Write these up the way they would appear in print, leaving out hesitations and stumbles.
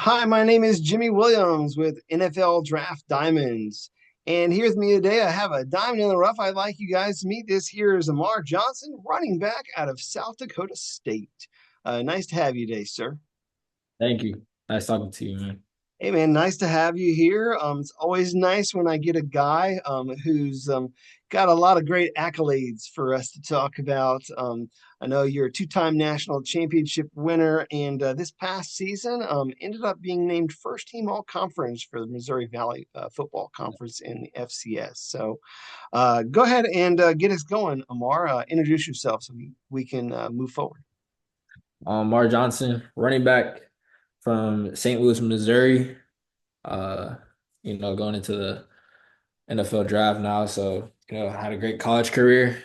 Hi, my name is Jimmy Williams with NFL Draft Diamonds. And here with me today, I have a diamond in the rough I'd like you guys to meet. This here is Amar Johnson, running back out of South Dakota State. Nice to have you today, sir. Thank you. Nice talking to you, man. Hey man, nice to have you here. It's always nice when I get a guy who's got a lot of great accolades for us to talk about. I know you're a two-time national championship winner, and this past season ended up being named first team all conference for the Missouri Valley Football Conference in the FCS. So go ahead and get us going, Amar. Introduce yourself so we can move forward. Amar Johnson, running back from St. Louis, Missouri. Uh, going into the NFL draft now. So, had a great college career.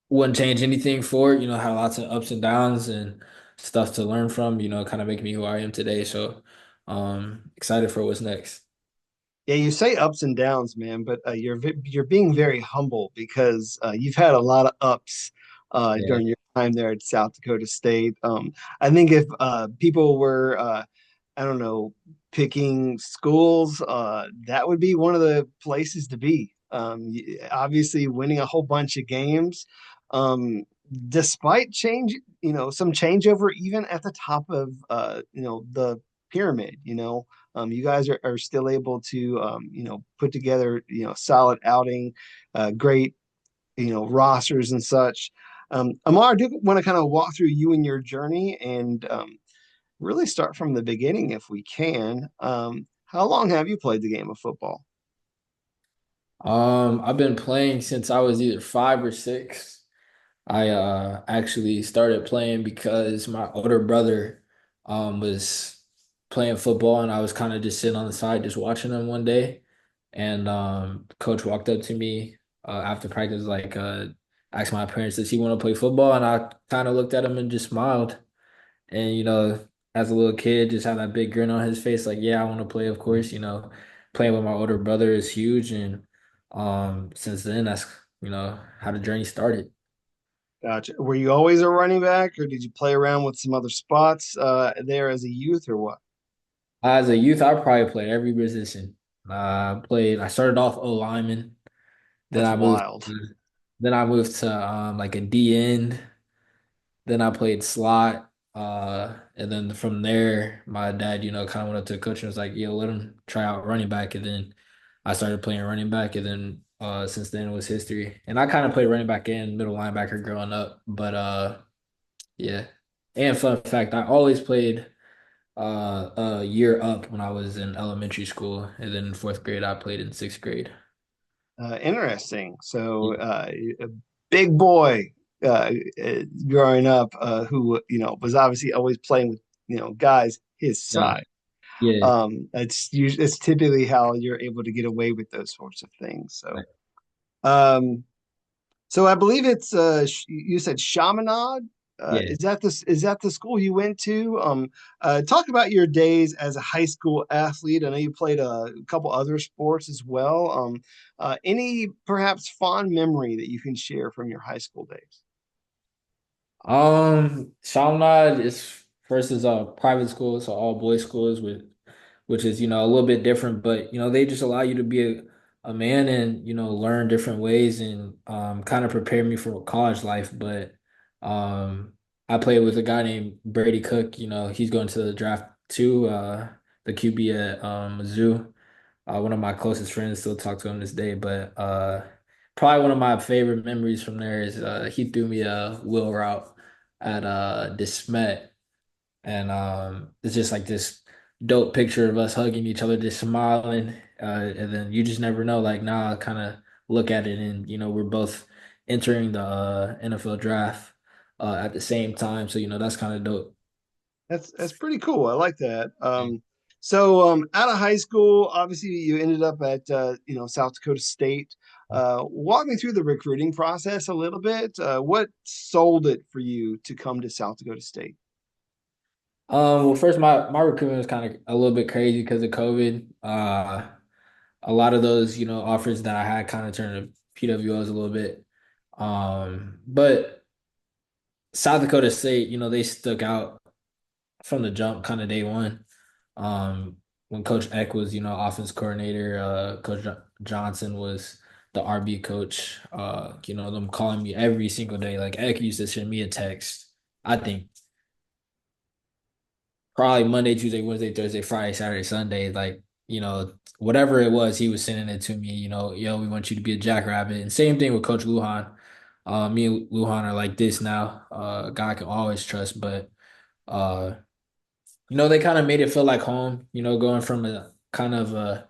Wouldn't change anything for it. Had lots of ups and downs and stuff to learn from, kind of make me who I am today. So, excited for what's next. Yeah, you say ups and downs, man, but you're being very humble because you've had a lot of ups Yeah. during your time there at South Dakota State. I think if people were, I don't know, picking schools, that would be one of the places to be. Obviously, winning a whole bunch of games, um, despite change, some changeover even at the top of, the pyramid. You guys are still able to, put together, solid outing, great, rosters and such. Amar, I do want to kind of walk through you and your journey and really start from the beginning if we can. How long have you played the game of football? I've been playing since I was either 5 or 6. I actually started playing because my older brother was playing football and I was kind of just sitting on the side just watching him one day. And coach walked up to me after practice, like asked my parents, does he want to play football? And I kind of looked at him and just smiled. And as a little kid, just had that big grin on his face, like, yeah, I want to play, of course. Playing with my older brother is huge. And since then, that's how the journey started. Gotcha. Were you always a running back, or did you play around with some other spots there as a youth, or what? As a youth, I probably played every position. I started off O lineman, then That's I moved, wild. then I moved to like a D end, then I played slot, and then from there, my dad, kind of went up to the coach and was like, "Yo, let him try out running back," and then I started playing running back, and then since then it was history. And I kind of played running back and middle linebacker growing up, but yeah. And fun fact, I always played a year up when I was in elementary school, and then in fourth grade I played in sixth grade. Interesting. So, Yeah, a big boy growing up, who was obviously always playing with guys his yeah, size. yeah. It's typically how you're able to get away with those sorts of things. Right. Um, so I believe it's you said Chaminade. Yeah. Is that the school you went to? Talk about your days as a high school athlete. I know you played a couple other sports as well. Any perhaps fond memory that you can share from your high school days? Shalnad is first is a private school, so all boys schools with which is a little bit different, but they just allow you to be a man and learn different ways and kind of prepare me for college life. But um I played with a guy named Brady Cook, he's going to the draft too, the QB at Mizzou. One of my closest friends, still talk to him this day, but probably one of my favorite memories from there is he threw me a wheel route at Dismet, and it's just like this dope picture of us hugging each other, just smiling, and then you just never know. Like now, I kind of look at it, and we're both entering the NFL draft at the same time, so that's kind of dope. That's pretty cool. I like that. So out of high school, obviously you ended up at South Dakota State. Walk me through the recruiting process a little bit. What sold it for you to come to South Dakota State? Well, first, my recruitment was kind of a little bit crazy because of COVID. A lot of those, offers that I had kind of turned to PWOs a little bit. But South Dakota State, they stuck out from the jump, kind of day one. Um, when Coach Eck was, offense coordinator, Johnson was the RB coach. Them calling me every single day. Like Eck used to send me a text. I think probably Monday, Tuesday, Wednesday, Thursday, Friday, Saturday, Sunday, like, whatever it was, he was sending it to me, yo, we want you to be a jackrabbit. And same thing with Coach Lujan. Me and Lujan are like this now. A guy I can always trust, but uh, they kind of made it feel like home, going from a kind of a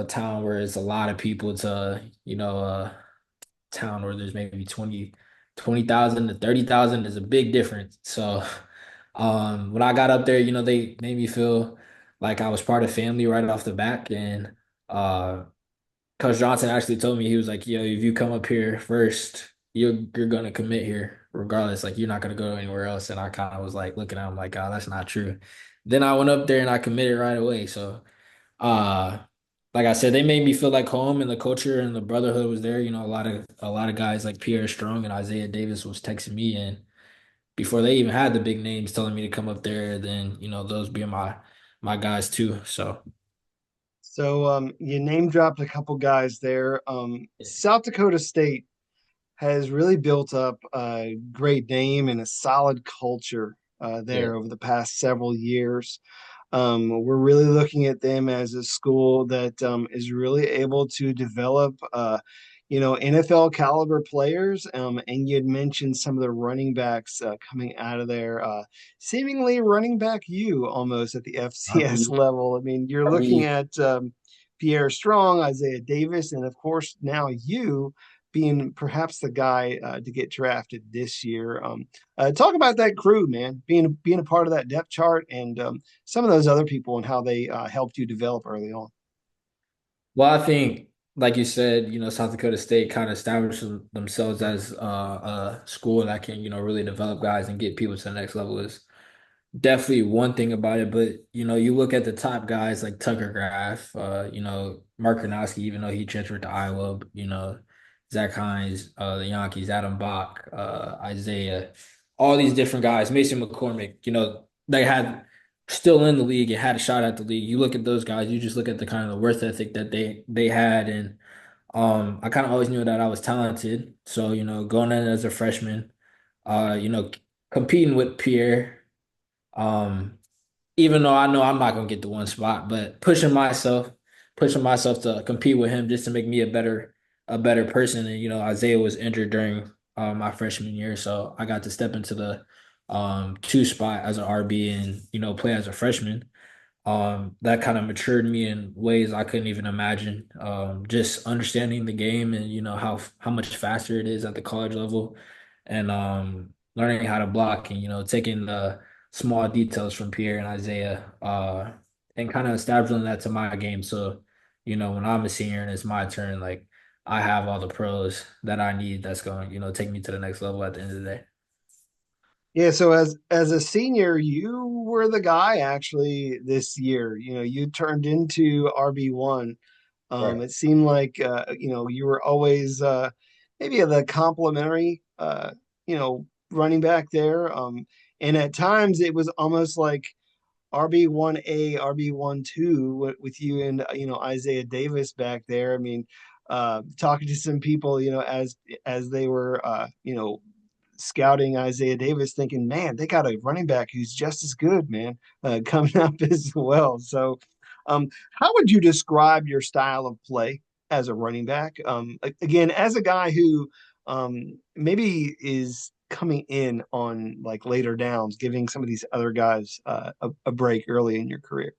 town where it's a lot of people to, a town where there's maybe 20,000 to 30,000 is a big difference. So when I got up there, they made me feel like I was part of family right off the back. And uh Coach Johnson actually told me, he was like, yo, if you come up here first, you're gonna commit here regardless. Like you're not gonna go anywhere else. And I kind of was like looking at him like, oh, that's not true. Then I went up there and I committed right away. So uh like I said, they made me feel like home, and the culture and the brotherhood was there. A lot of guys like Pierre Strong and Isaiah Davis was texting me, and before they even had the big names telling me to come up there, then those being my guys too. So So you name dropped a couple guys there. South Dakota State has really built up a great name and a solid culture yeah, there over the past several years. We're really looking at them as a school that is really able to develop, NFL caliber players. And you had mentioned some of the running backs coming out of there, seemingly running back you almost at the FCS RB, level. I mean, you're looking RB. at Pierre Strong, Isaiah Davis, and of course now you being perhaps the guy to get drafted this year. Talk about that crew, man, being a part of that depth chart and some of those other people and how they helped you develop early on. Well, I think, like you said, South Dakota State kind of established themselves as a school that can, really develop guys and get people to the next level is definitely one thing about it. But you look at the top guys like Tucker Graff, Mark Karnowski, even though he transferred to Iowa, Zach Hines, the Yankees, Adam Bach, Isaiah, all these different guys, Mason McCormick, they had still in the league and had a shot at the league. You look at those guys, you just look at the kind of worth ethic that they had, and I kind of always knew that I was talented. So going in as a freshman, uh, you know, competing with Pierre. Um, Even though I know I'm not gonna get the one spot, but pushing myself to compete with him just to make me a better person. And Isaiah was injured during my freshman year, so I got to step into the two spot as an RB and play as a freshman. That kind of matured me in ways I couldn't even imagine. Just understanding the game and how much faster it is at the college level, and learning how to block and taking the small details from Pierre and Isaiah, and kind of establishing that to my game. So when I'm a senior and it's my turn, like I have all the pros that I need. That's going take me to the next level at the end of the day. Yeah, so as a senior, you were the guy actually this year. You turned into RB1. Right. It seemed like you were always maybe the complimentary running back there. And at times it was almost like RB1A, RB12 with you and Isaiah Davis back there. I mean, talking to some people, as they were scouting Isaiah Davis, thinking, man, they got a running back who's just as good, man, coming up as well. So, how would you describe your style of play as a running back? Again, as a guy who maybe is coming in on like later downs, giving some of these other guys a break early in your career.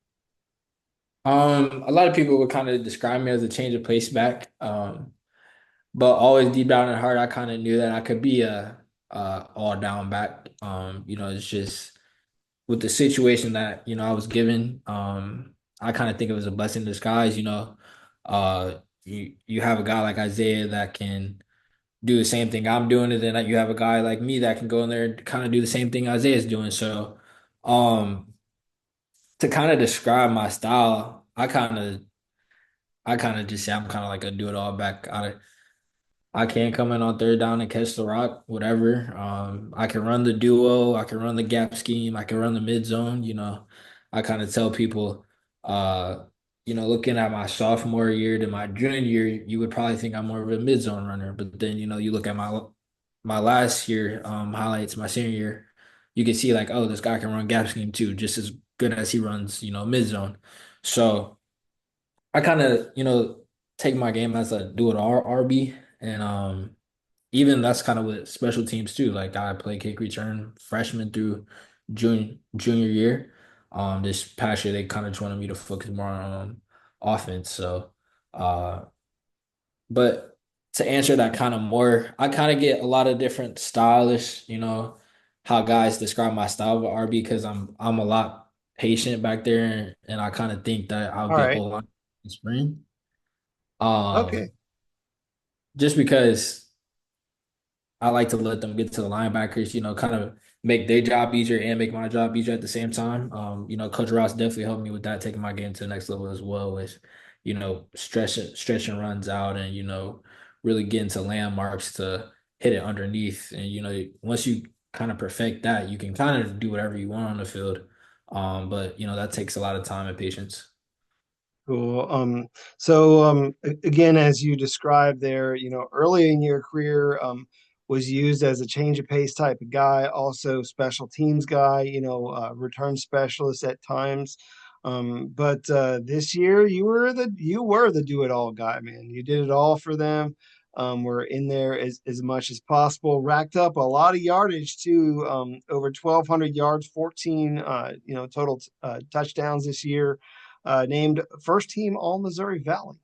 A lot of people would kind of describe me as a change of pace back. But always deep down in the heart, I kind of knew that I could be a all down back. It's just with the situation that I was given. I kind of think it was a blessing in disguise. You have a guy like Isaiah that can do the same thing I'm doing, and then you have a guy like me that can go in there and kind of do the same thing Isaiah's doing. So, to kind of describe my style, I kind of just say I'm kind of like a do it all back. I can come in on third down and catch the rock, whatever. I can run the duo, I can run the gap scheme, I can run the mid zone. I kind of tell people, uh, looking at my sophomore year to my junior year, you would probably think I'm more of a mid zone runner. But then, you look at my last year highlights, my senior year, you can see like, oh, this guy can run gap scheme too, just as good as he runs, mid zone. So I kind of, take my game as a do it all RB. And even that's kind of with special teams too. Like I play kick return freshman through junior year. This past year they kind of wanted me to focus more on offense. So uh but to answer that kind of more, I kind of get a lot of different stylish, how guys describe my style of RB because I'm a lot patient back there and I kind of think that I'll All get right. O line in spring. Okay. Just because I like to let them get to the linebackers, kind of make their job easier and make my job easier at the same time. Coach Ross definitely helped me with that, taking my game to the next level as well with, stretching runs out and, really getting to landmarks to hit it underneath. And, once you kind of perfect that, you can kind of do whatever you want on the field. But that takes a lot of time and patience. Cool. Again, as you described there, early in your career, was used as a change of pace type of guy, also special teams guy, return specialist at times. But this year you were the do it all guy, man. You did it all for them. Were in there as much as possible, racked up a lot of yardage too, over 1,200 yards, 14 total touchdowns this year, named first team All Missouri Valley.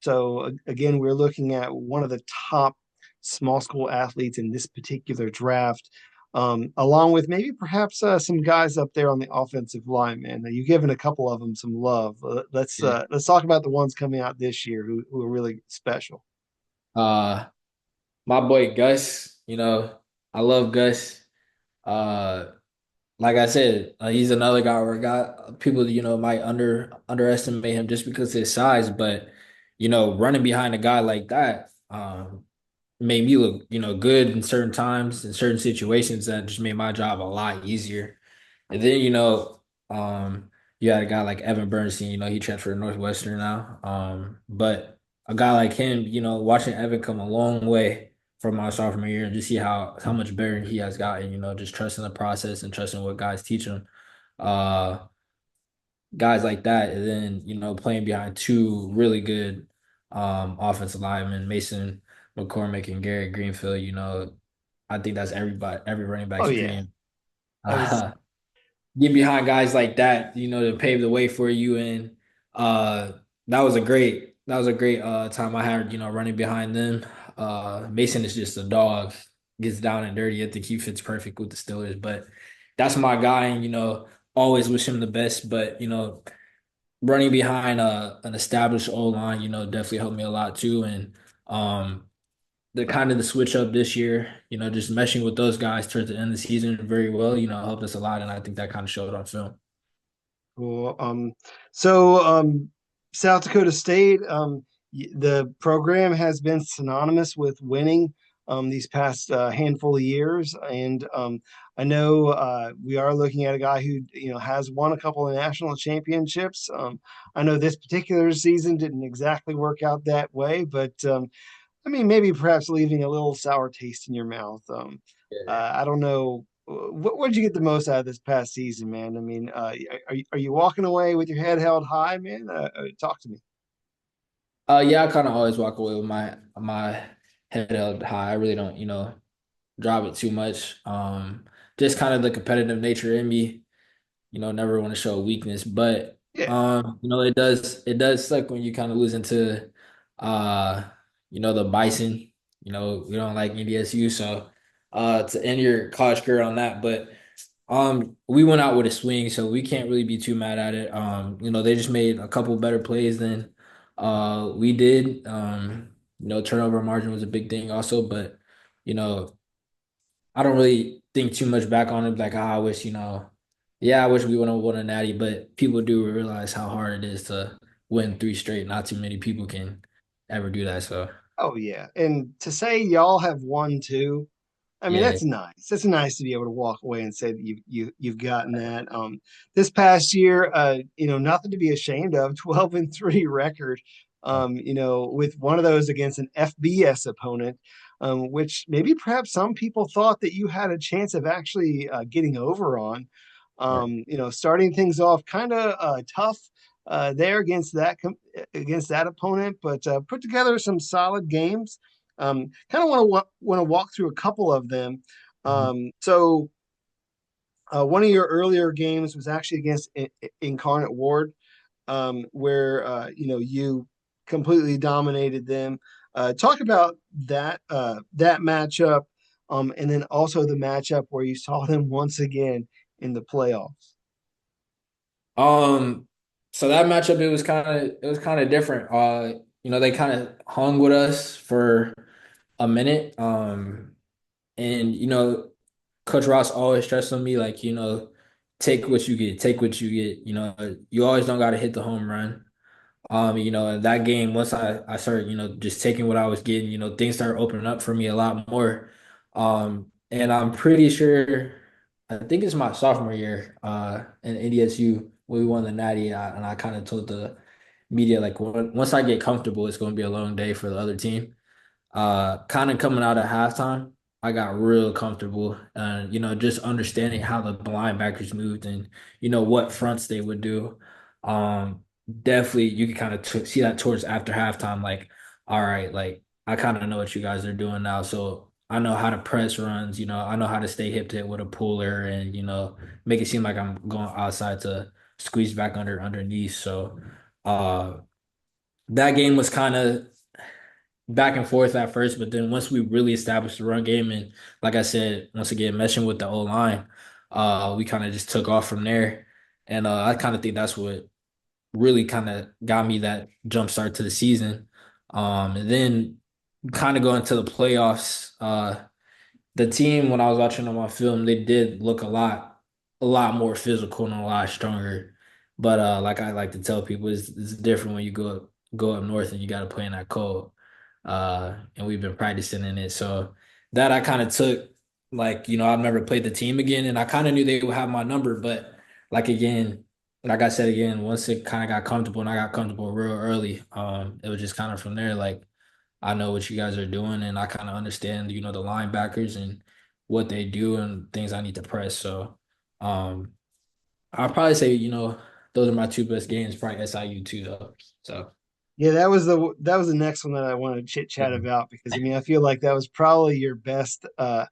So again, we're looking at one of the top small school athletes in this particular draft, along with maybe perhaps some guys up there on the offensive line. Man, you've given a couple of them some love. Let's talk about the ones coming out this year who are really special. Uh, my boy Gus, I love Gus. Uh, like I said, he's another guy where people might underestimate him just because of his size, but running behind a guy like that made me look good in certain times in certain situations that just made my job a lot easier. And then you had a guy like Evan Bernstein, he transferred to Northwestern now. But a guy like him, watching Evan come a long way from my sophomore year and just see how much better he has gotten, just trusting the process and trusting what guys teach him. Uh Guys like that, and then playing behind two really good offensive linemen, Mason McCormick and Garrett Greenfield, I think that's every running Oh back's yeah, dream. that was Get behind guys like that, to pave the way for you. And that was a great time I had, running behind them. Mason is just a dog, gets down and dirty. I think he fits perfect with the Steelers, but that's my guy, and always wish him the best. But running behind an established O line, definitely helped me a lot too. And um the switch up this year, just meshing with those guys towards the end of the season very well, helped us a lot. And I think that kind of showed on film. cool. So South Dakota State, the program has been synonymous with winning these past handful of years, and I know we are looking at a guy who has won a couple of national championships. I know this particular season didn't exactly work out that way, but I mean, maybe perhaps leaving a little sour taste in your mouth. I don't know. What did you get the most out of this past season, man? I mean, are you walking away with your head held high, man? Talk to me. Yeah, I kind of always walk away with my head held high. I really don't, drop it too much. Just kind of the competitive nature in me, never want to show weakness. But Yeah. it does suck when you kind of lose into uh, the Bison. We don't like NDSU, so to end your college career on that. But we went out with a swing, so we can't really be too mad at it. They just made a couple better plays than we did. Turnover margin was a big thing also, but you know, I don't really think too much back on it. Like, I wish, yeah, I wish we would have won a natty, but people do realize how hard it is to win three straight. Not too many people can ever do that. So. Oh yeah. And to say y'all have won too, I mean, Yeah. that's nice. It's nice to be able to walk away and say that you've gotten that. This past year, nothing to be ashamed of. 12-3 record. With one of those against an FBS opponent, which maybe perhaps some people thought that you had a chance of actually getting over on. Right. Starting things off kind of tough there against that opponent, but put together some solid games. Kind of want to walk through a couple of them. Mhm. So one of your earlier games was actually against Incarnate Ward, where you completely dominated them. Talk about that matchup, and then also the matchup where you saw them once again in the playoffs. Um, so that matchup it was kind of different. They kind of hung with us for a minute. And Coach Ross always stressed on me like, take what you get, take what you get. You always don't got to hit the home run. In that game, once I started, just taking what I was getting, things started opening up for me a lot more. And I'm pretty sure, I think it's my sophomore year, in NDSU when we won the Natty, and I kind of told the media like, once I get comfortable, it's going to be a long day for the other team. Kind of coming out at halftime, I got real comfortable and just understanding how the linebackers moved and what fronts they would do. Um, Definitely you can kind of see that towards after halftime, like, all right, like I kind of know what you guys are doing now. So I know how to press runs, I know how to stay hip to it with a puller and make it seem like I'm going outside to squeeze back underneath. So that game was kind of back and forth at first, but then once we really established the run game and like I said, once again, meshing with the O line, we kind of just took off from there. And I kind of think that's what really kind of got me that jump start to the season. And then kind of going to the playoffs, the team when I was watching on my film, they did look a lot more physical and a lot stronger. But like I like to tell people, it's different when you go up north and you got to play in that cold. And we've been practicing in it, so that I kind of took like I've never played the team again, and I kind of knew they would have my number, but like again, like I said again, once it kind of got comfortable and I got comfortable real early, it was just kind of from there like. I know what you guys are doing, and I kind of understand, the linebackers and what they do and things I need to press. So, um, I'll probably say, those are my two best games, probably SIU too, though. So, Yeah, that was the next one that I wanted to chit chat about because I mean I feel like that was probably your best I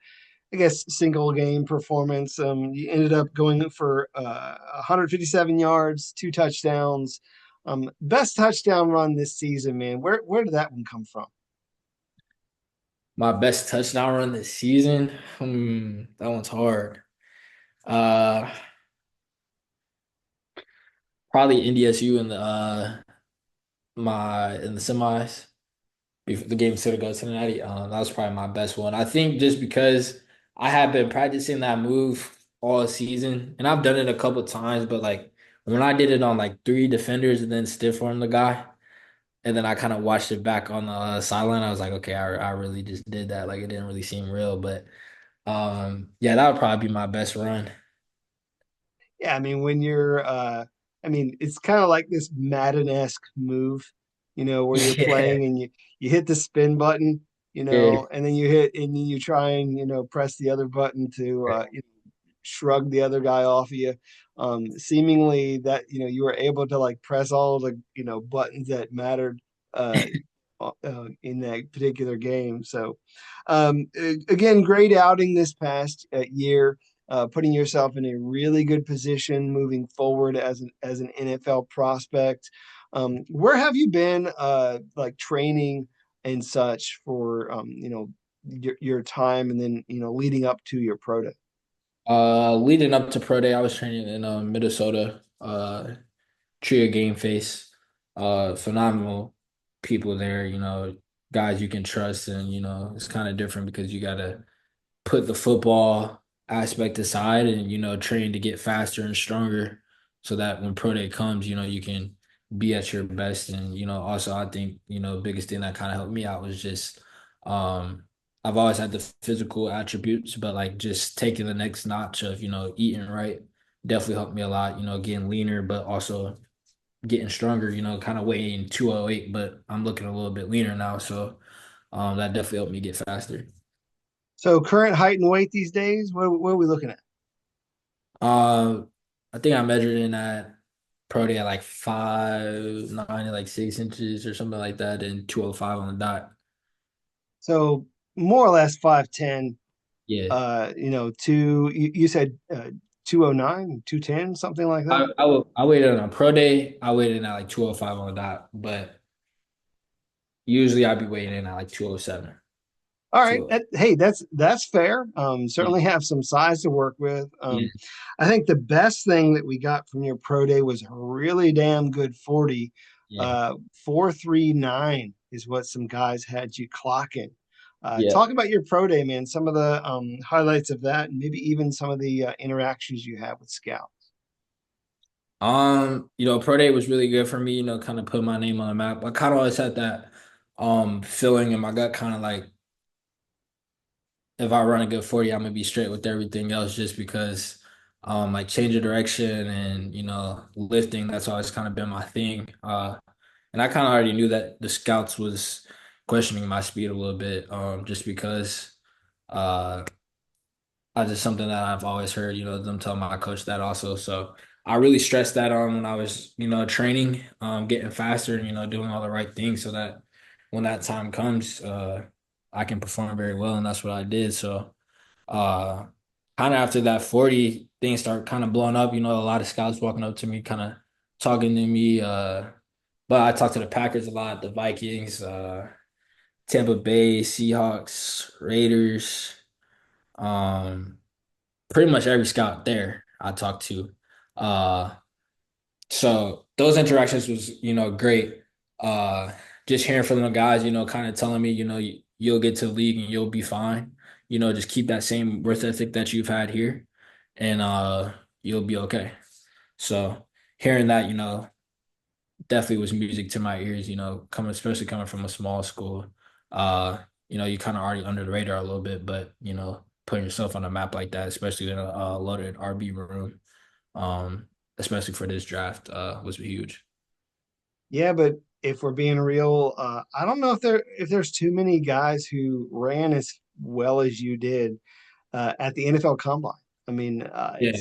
guess single game performance. You ended up going for 157 yards, two touchdowns. Best touchdown run this season, man. Where did that one come from? my best touchdown run this season, that one's hard. Uh, Probably NDSU in the semis. Before the game still goes to the Natty. That was probably my best one. I think just because I have been practicing that move all season, and I've done it a couple times, but like when I did it on like three defenders and then stiff arm the guy, and then I kind of watched it back on the sideline, I was like, okay, I really just did that. Like it didn't really seem real, but yeah, that would probably be my best run. Yeah, I mean when you're I mean it's kind of like this Madden-esque move, where you're Yeah, playing and you hit the spin button, yeah, and then you hit and then you try and press the other button to shrug the other guy off of you. Seemingly that you were able to like press all the buttons that mattered uh, in that particular game. So again, great outing this past year, putting yourself in a really good position moving forward as an NFL prospect. Where have you been like training and such for your time and then leading up to your pro day? Leading up to pro day, I was training in Minnesota. Tria Game Face, phenomenal people there, guys you can trust, and it's kind of different because you gotta put the football aspect aside and train to get faster and stronger so that when pro day comes, you can be at your best. And, also I think, biggest thing that kind of helped me out was just um I've always had the physical attributes, but like just taking the next notch of, eating right definitely helped me a lot, getting leaner, but also getting stronger, kind of weighing 208, but I'm looking a little bit leaner now. So that definitely helped me get faster. So current height and weight these days, what are we looking at? Uh, I think I measured in at pro day at like 5'9", like 6 inches or something like that, and 205 on the dot. So more or less 5'10", Yeah. you said 209, 210, something like that. I weighed in on pro day. I weighed in at like 205 on the dot, but usually I'd be weighing in at like 207. All right. 20. Hey, that's fair. Yeah. Certainly have some size to work with. Yeah. I think the best thing that we got from your pro day was a really damn good 40. Yeah. 439 is what some guys had you clocking. Yeah. Talk about your pro day, man. Some of the highlights of that, and maybe even some of the interactions you have with Scout. Pro day was really good for me, kind of put my name on the map. I kind of always had that feeling in my gut, kind of like if I run a good 40, I'm gonna be straight with everything else just because like change of direction and lifting, that's always kind of been my thing. And I kind of already knew that the scouts was questioning my speed a little bit, just because uh I just something that I've always heard, them tell my coach that also. So I really stressed that on when I was, training, getting faster and, doing all the right things so that when that time comes, I can perform very well. And that's what I did. So uh kind of after that 40, things start kind of blowing up, a lot of scouts walking up to me, kind of talking to me. But I talked to the Packers a lot, the Vikings, Tampa Bay, Seahawks, Raiders. Um, Pretty much every scout there I talked to. Uh, so those interactions was, great. Uh, just hearing from the guys, kind of telling me, you'll get to the league and you'll be fine. Just keep that same worth ethic that you've had here, and you'll be okay. So hearing that, definitely was music to my ears. Coming especially coming from a small school. You kind of already under the radar a little bit, but putting yourself on a map like that, especially in a loaded RB room, um, especially for this draft, was huge. Yeah, but if we're being real, I don't know if there's too many guys who ran as well as you did at the NFL Combine. I mean, Yeah.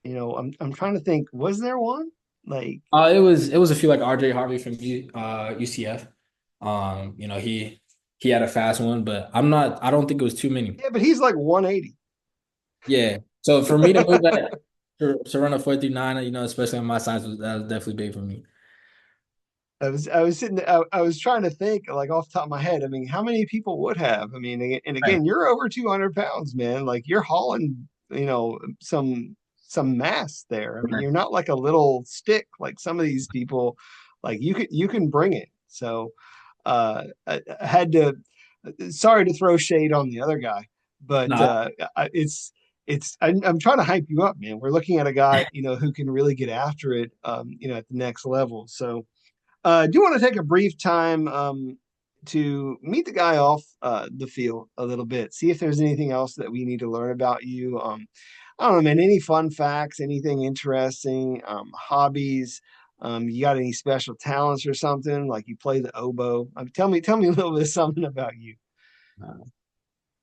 I'm trying to think. Was there one? Like, It was a few like RJ Harvey from UCF. He had a fast one, but I don't think it was too many. yeah, but he's like 180. Yeah. So for me to move that to run a 4.39, especially on my size, that was definitely big for me. I was sitting. I was trying to think like off the top of my head. I mean, how many people would have? I mean, and Right. again, you're over 200 pounds, man. Like you're hauling, some mass there. I mean, Right. you're not like a little stick like some of these people. Like you can bring it. So I had to. Sorry to throw shade on the other guy, but No, I'm trying to hype you up, man. We're looking at a guy who can really get after it, at the next level. So. I do want to take a brief time to meet the guy off the field a little bit, see if there's anything else that we need to learn about you. I don't know, man, any fun facts, anything interesting, hobbies. You got any special talents or something? Like you play the oboe? Tell me a little bit something about you. no.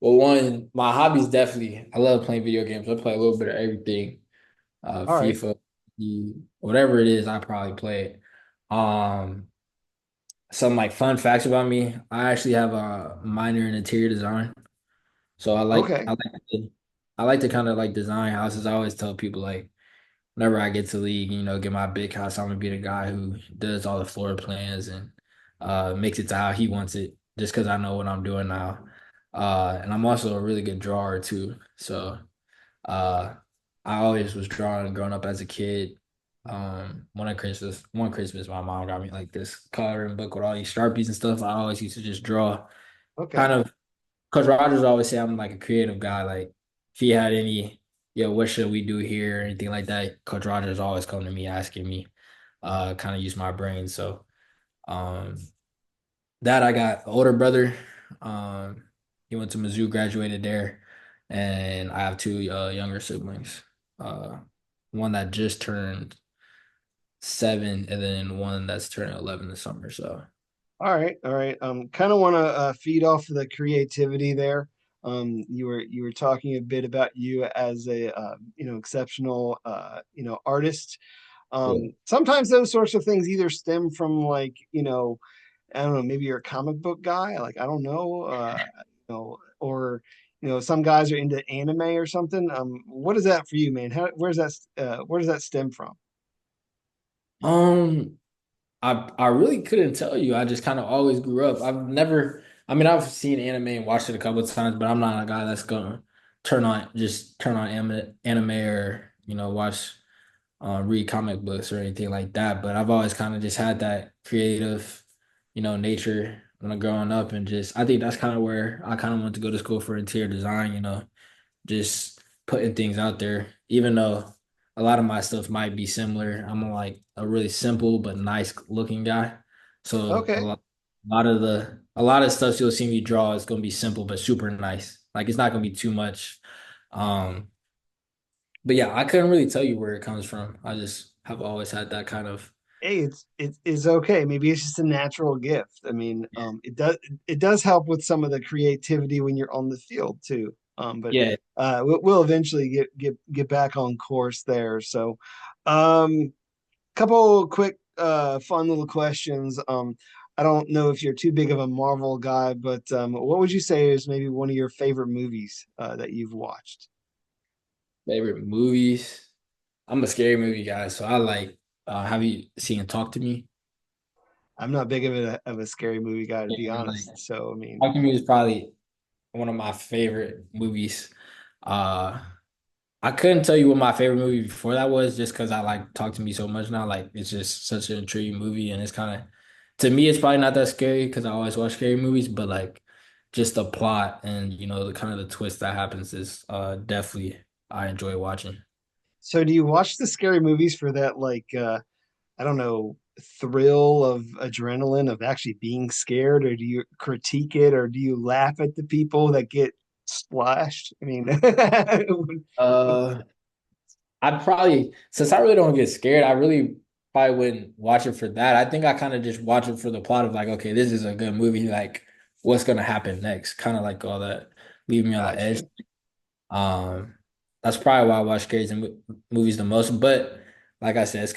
Well, one, my hobbies definitely. I love playing video games. I play a little bit of everything. All right. FIFA, whatever it is, I probably play it. Um, some like fun facts about me. I actually have a minor in interior design, so Okay. I like to kind of like design houses. I always tell people like whenever I get to league, get my big house, I'm gonna be the guy who does all the floor plans and makes it to how he wants it, just because I know what I'm doing now. And I'm also a really good drawer too. So uh, I always was drawing growing up as a kid. One Christmas, my mom got me like this coloring book with all these Sharpies and stuff. I always used to just draw. Okay. Kind of, Coach Rogers always say I'm like a creative guy. Like if he had any, what should we do here or anything like that, Coach Rogers always come to me asking me. kind of use my brain. So um, that I got older brother. Um, he went to Mizzou, graduated there, and I have two younger siblings. Uh, one that just turned 7, and then one that's turning 11 this summer. So All right, all right. Kind of want to feed off of the creativity there. You were talking a bit about you as a exceptional artist. yeah. Sometimes those sorts of things either stem from like I don't know, maybe you're a comic book guy, like I don't know, or some guys are into anime or something. What is that for you, man? Where does that stem from? Um, I really couldn't tell you. I just kind of always grew up. I've never. I mean, I've seen anime and watched it a couple of times, but I'm not a guy that's gonna turn on anime or watch read comic books or anything like that. But I've always kind of just had that creative, nature when I'm growing up, and just I think that's kind of where I kind of went to go to school for interior design. Just putting things out there, even though a lot of my stuff might be similar. I'm like a really simple but nice looking guy. So Okay. a lot of stuff you'll see me draw is gonna be simple but super nice. Like it's not gonna be too much. Um, but yeah, I couldn't really tell you where it comes from. I just have always had that kind of Hey, it's okay. Maybe it's just a natural gift. I mean, it does help with some of the creativity when you're on the field too. But yeah. we'll eventually get back on course there. So, couple quick fun little questions. I don't know if you're too big of a Marvel guy, but what would you say is maybe one of your favorite movies that you've watched? Favorite movies. I'm a scary movie guy, so I like have you seen Talk to Me? I'm not big of a scary movie guy, to Yeah, be like honest. So, I mean, Talk to Me is probably one of my favorite movies. Uh, I couldn't tell you what my favorite movie before that was just because I like Talk to Me so much now. Like it's just such an intriguing movie, and it's kind of to me it's probably not that scary because I always watch scary movies, but like just the plot and the kind of the twist that happens is definitely I enjoy watching. so do you watch the scary movies for that, like, I don't know, thrill of adrenaline of actually being scared, or do you critique it, or do you laugh at the people that get splashed? I mean, Uh, I'd probably since I really don't get scared, I really probably wouldn't watch it for that. I think I kind of just watch it for the plot of like, okay, this is a good movie. Like, what's gonna happen next? Kind of like all that, leave me on the edge. gotcha. Um, that's probably why I watch scary movies the most. But like I said, it's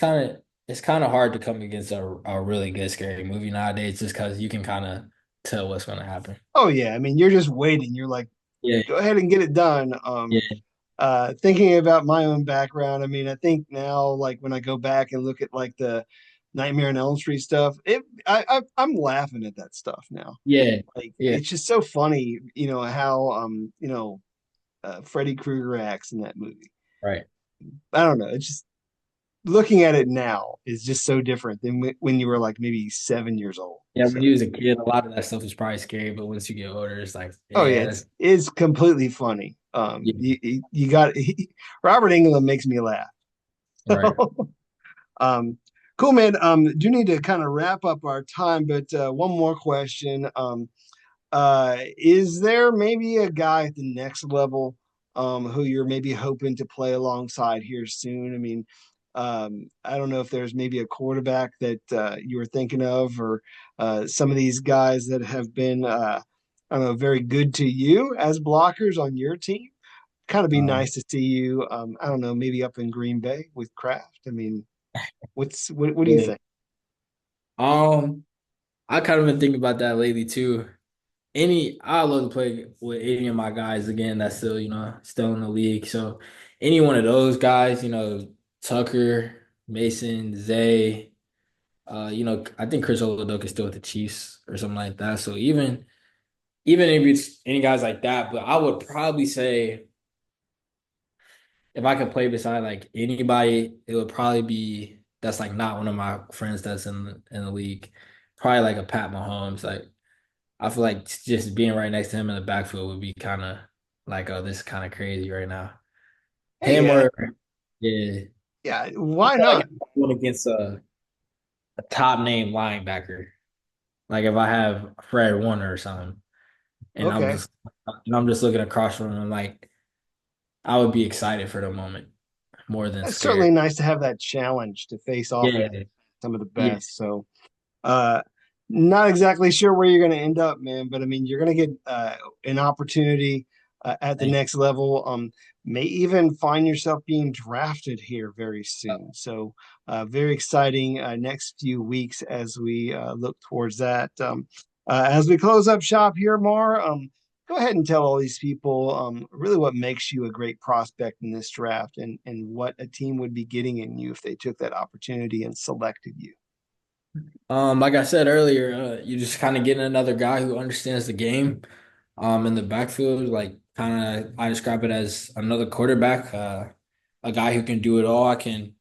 kind of hard to come against a really good scary movie nowadays, just because you can kind of tell what's gonna happen. Oh yeah, I mean, you're just waiting. You're like, Yeah, go ahead and get it done. yeah, Thinking about my own background, I mean, I think now, like when I go back and look at like the Nightmare on Elm Street stuff, I'm laughing at that stuff now. yeah, Like yeah. it's just so funny, how Freddy Krueger acts in that movie. Right. I don't know. It's just looking at it now is just so different than when you were like maybe 7 years old. Yeah, So, when you was a kid, a lot of that stuff was probably scary, but once you get older, it's like, oh yeah, yeah, it's completely funny. yeah, You got Robert Englund makes me laugh. right. Um, cool, man. Do need to kind of wrap up our time, but one more question. Is there maybe a guy at the next level who you're maybe hoping to play alongside here soon? I mean, I don't know if there's maybe a quarterback that you were thinking of, or some of these guys that have been, I don't know, very good to you as blockers on your team. Kind of be Um, nice to see you. I don't know, maybe up in Green Bay with Kraft. I mean, what do you yeah. think? I kind of been thinking about that lately too. I love to play with any of my guys again that's still, still in the league. So any one of those guys, Tucker, Mason, Zay, I think Chris Oladoka is still with the Chiefs or something like that. So even if it's any guys like that, but I would probably say if I could play beside like anybody, it would probably be that's like not one of my friends that's in the league. Probably like a Pat Mahomes. Like I feel like just being right next to him in the backfield would be kind of like, oh, this is kind of crazy right now. Hey, Him or yeah, yeah, I why feel like not? if I'm going against a top name linebacker. Like if I have Fred Warner or something, and Okay. I'm just looking across from him, like I would be excited for the moment more than It's certainly scared. nice to have that challenge to face off Yeah, against some of the yeah. best. So, uh, not exactly sure where you're going to end up, man, but I mean, you're going to get an opportunity at the Thank next level. May even find yourself being drafted here very you. soon. So, very exciting next few weeks as we look towards that. As we close up shop here, Mar, go ahead and tell all these people really what makes you a great prospect in this draft and what a team would be getting in you if they took that opportunity and selected you. Like I said earlier, you just kind of getting another guy who understands the game. In the backfield, like kind of, I describe it as another quarterback, a guy who can do it all. I can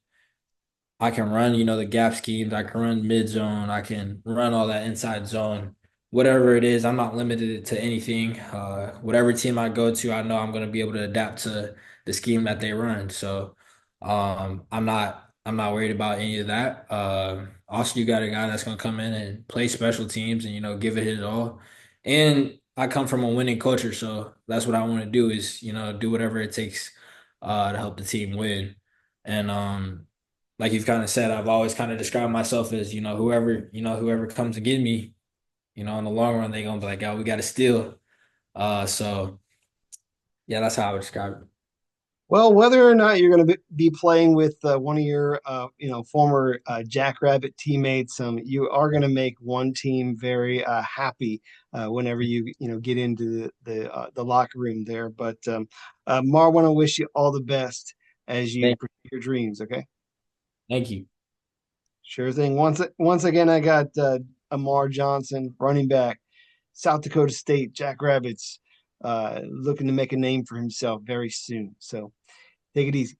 run, the gap schemes. I can run mid zone. I can run all that inside zone. Whatever it is, I'm not limited to anything. Whatever team I go to, I know I'm going to be able to adapt to the scheme that they run. So, I'm not worried about any of that. Also, you got a guy that's going to come in and play special teams and give it his all. And I come from a winning culture, so that's what I want to do is do whatever it takes to help the team win. And like you've kind of said, I've always kind of described myself as, whoever comes to get me, in the long run, they're gonna be like, oh, we got to steal. So yeah, that's how I would describe it. Well, whether or not you're going to be playing with one of your, former Jackrabbit teammates, you are going to make one team very happy whenever you get into the locker room there. But Mar, want to wish you all the best as you Thank, pursue your dreams. Okay, thank you. sure thing. Once again, I got Amar Johnson, running back, South Dakota State Jackrabbits, looking to make a name for himself very soon. So take it easy.